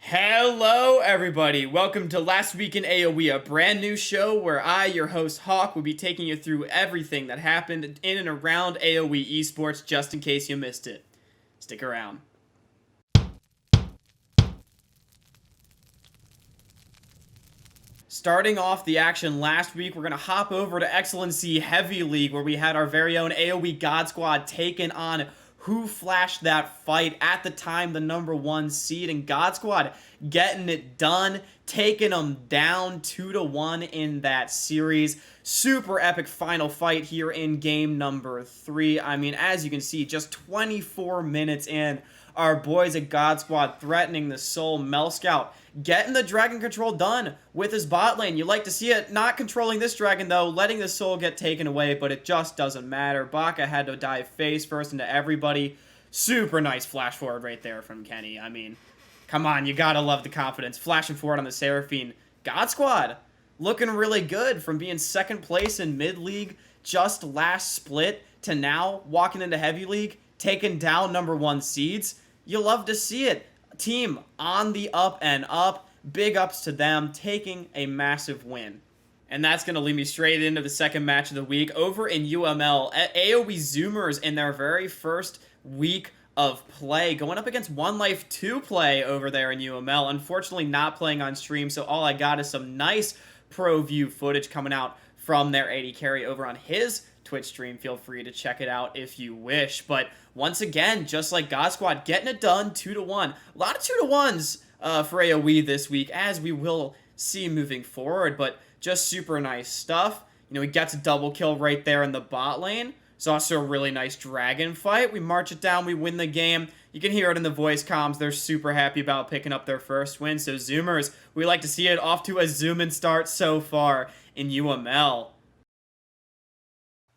Hello everybody, welcome to Last Week in AOE, a brand new show where I, your host Hawk, will be taking you through everything that happened in and around AOE esports just in case you missed it. Stick around. Starting off the action last week, we're going to hop over to Excellency Heavy League where we had our very own AOE God Squad taking on Who Flashed That Fight, at the time the #1 seed, and God Squad getting it done, taking them down 2-1 in that series. Super epic final fight here in game number 3. I mean, as you can see, just 24 minutes in, our boys at God Squad threatening the Soul. Mel Scout getting the dragon control done with his bot lane. You like to see it. Not controlling this dragon, though. Letting the Soul get taken away, but it just doesn't matter. Baka had to dive face first into everybody. Super nice flash forward right there from Kenny. I mean, come on. You gotta love the confidence. Flashing forward on the Seraphine. God Squad looking really good from being second place in mid-league just last split to now walking into Heavy League, taking down #1 seeds. You love to see it. Team on the up and up. Big ups to them, taking a massive win. And that's going to lead me straight into the second match of the week. Over in UML, AOE Zoomers in their very first week of play, going up against One Life 2 play over there in UML. Unfortunately, not playing on stream, so all I got is some nice pro view footage coming out from their AD carry over on his Twitch stream. Feel free to check it out if you wish. But once again, just like God Squad, getting it done 2-1. A lot of 2-1s for AOE this week, as we will see moving forward. But just super nice stuff. You know, he gets a double kill right there in the bot lane. It's also a really nice dragon fight. We march it down, we win the game. You can hear it in the voice comms. They're super happy about picking up their first win. So Zoomers, we like to see it off to a zoom-in start so far in UML.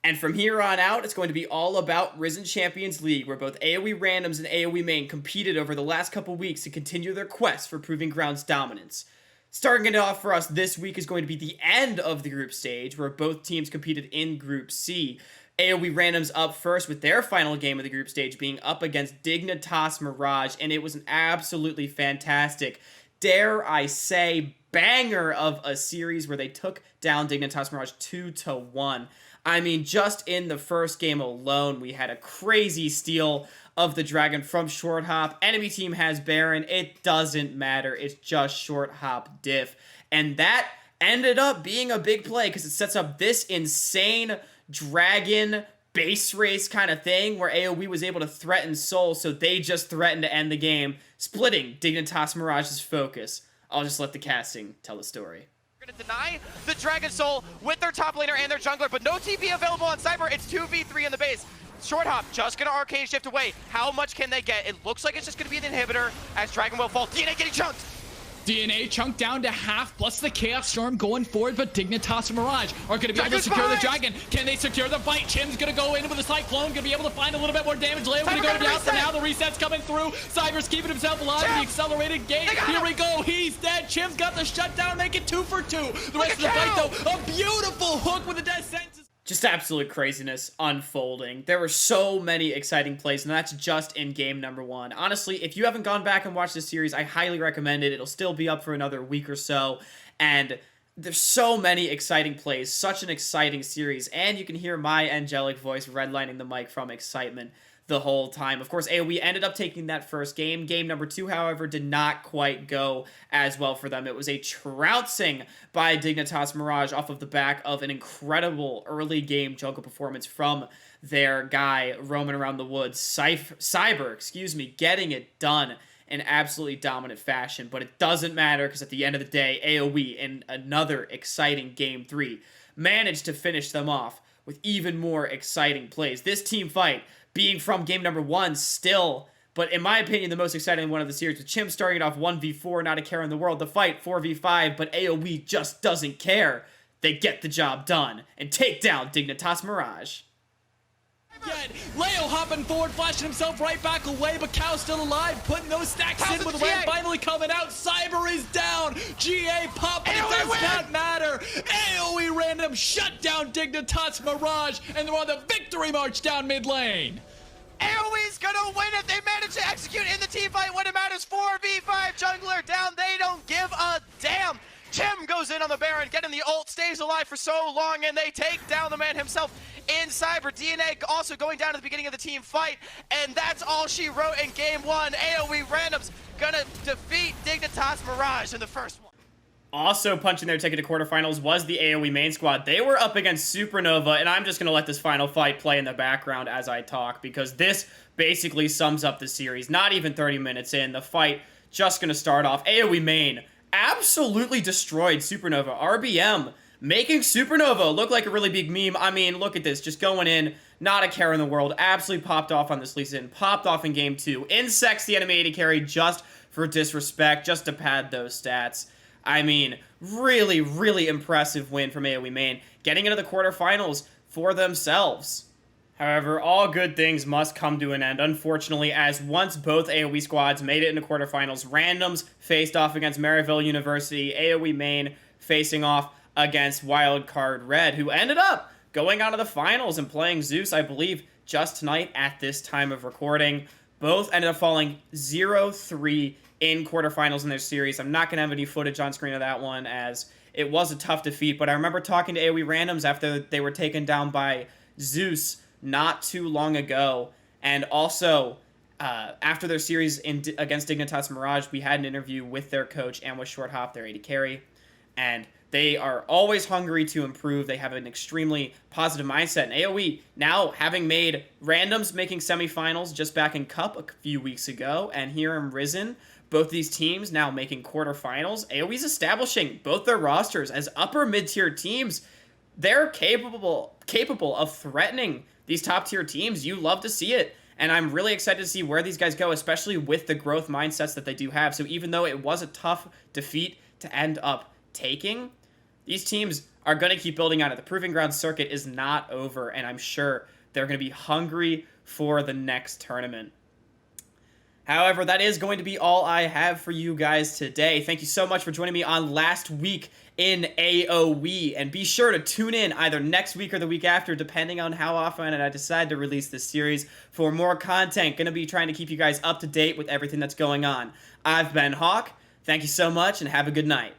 And from here on out, it's going to be all about Risen Champions League, where both AOE Randoms and AOE Main competed over the last couple weeks to continue their quest for Proving Ground's dominance. Starting it off for us this week is going to be the end of the group stage, where both teams competed in Group C. AOE Randoms up first with their final game of the group stage being up against Dignitas Mirage, and it was an absolutely fantastic, dare I say, banger of a series where they took down Dignitas Mirage 2-1. I mean, just in the first game alone, we had a crazy steal of the dragon from Short Hop. Enemy team has Baron. It doesn't matter. It's just Short Hop diff. And that ended up being a big play because it sets up this insane dragon base race kind of thing where AOE was able to threaten Soul, so they just threatened to end the game, splitting Dignitas Mirage's focus. I'll just let the casting tell the story. Gonna deny the Dragon Soul with their top laner and their jungler, but no TP available on Cyber. It's 2v3 in the base. Short Hop just gonna arcane shift away. How much can they get? It looks like it's just gonna be an inhibitor as Dragon will fall. DNA getting chunked. DNA chunked down to half, plus the Chaos Storm going forward, but Dignitas and Mirage are going to be able to secure the Dragon. Can they secure the fight? Chim's going to go in with a Cyclone, going to be able to find a little bit more damage. Leo going to go down for now. The reset's coming through. Cyber's keeping himself alive in the accelerated gate. Here we go. He's dead. Chim's got the shutdown, make it 2 for 2. The rest of the fight, though, a beautiful hook with the death sentence. Just absolute craziness unfolding. There were so many exciting plays, and that's just in game #1. Honestly, if you haven't gone back and watched this series, I highly recommend it. It'll still be up for another week or so, and there's so many exciting plays, such an exciting series, and you can hear my angelic voice redlining the mic from excitement the whole time. Of course, AOE ended up taking that first game. Game #2, however, did not quite go as well for them. It was a trouncing by Dignitas Mirage off of the back of an incredible early game jungle performance from their guy roaming around the woods. Cyber, getting it done in absolutely dominant fashion. But it doesn't matter because at the end of the day, AOE in another exciting game 3 managed to finish them off with even more exciting plays. This team fight being from game #1 still, but in my opinion, the most exciting one of the series, with Chim starting it off 1v4, not a care in the world. The fight, 4v5, but AOE just doesn't care. They get the job done and take down Dignitas Mirage. Again, Leo hopping forward, flashing himself right back away, but Cow's still alive, putting those stacks in with Red finally coming out. Cyber is down, GA pop, but it does not matter. AOE Random shut down Dignitas Mirage, and they're on the victory march down mid lane. AOE's gonna win if they manage to execute in the team fight when it matters. 4v5 jungler down, they don't give a damn. Tim goes in on the Baron, getting the ult, stays alive for so long, and they take down the man himself in Cyber. DNA also going down at the beginning of the team fight, and that's all she wrote in game one. AOE Randoms gonna defeat Dignitas Mirage in the first one. Also punching their ticket to quarterfinals was the AOE main squad. They were up against Supernova, and I'm just going to let this final fight play in the background as I talk, because this basically sums up the series. Not even 30 minutes in, the fight just going to start off. AOE main absolutely destroyed Supernova. RBM making Supernova look like a really big meme. I mean, look at this, just going in, not a care in the world. Absolutely popped off on this Lee Sin, popped off in game 2. Insects the enemy AD carry just for disrespect, just to pad those stats. I mean, really, really impressive win from AOE main, getting into the quarterfinals for themselves. However, all good things must come to an end, unfortunately, as once both AOE squads made it into quarterfinals, Randoms faced off against Maryville University, AOE main facing off against Wildcard Red, who ended up going out of the finals and playing Zeus, I believe, just tonight at this time of recording. Both ended up falling 0-3 in quarterfinals in their series. I'm not going to have any footage on screen of that one, as it was a tough defeat, but I remember talking to AOE Randoms after they were taken down by Zeus not too long ago, and also after their series against Dignitas Mirage, we had an interview with their coach and with Short Hop, their AD carry, and they are always hungry to improve. They have an extremely positive mindset. And AOE, now having made Randoms making semifinals just back in Cup a few weeks ago, and here in Risen, both these teams now making quarterfinals. AOE's establishing both their rosters as upper mid-tier teams. They're capable of threatening these top-tier teams. You love to see it. And I'm really excited to see where these guys go, especially with the growth mindsets that they do have. So even though it was a tough defeat to end up taking, these teams are going to keep building on it. The Proving Ground circuit is not over, and I'm sure they're going to be hungry for the next tournament. However, that is going to be all I have for you guys today. Thank you so much for joining me on Last Week in AOE, and be sure to tune in either next week or the week after, depending on how often I decide to release this series, for more content. Going to be trying to keep you guys up to date with everything that's going on. I've been Hawk. Thank you so much, and have a good night.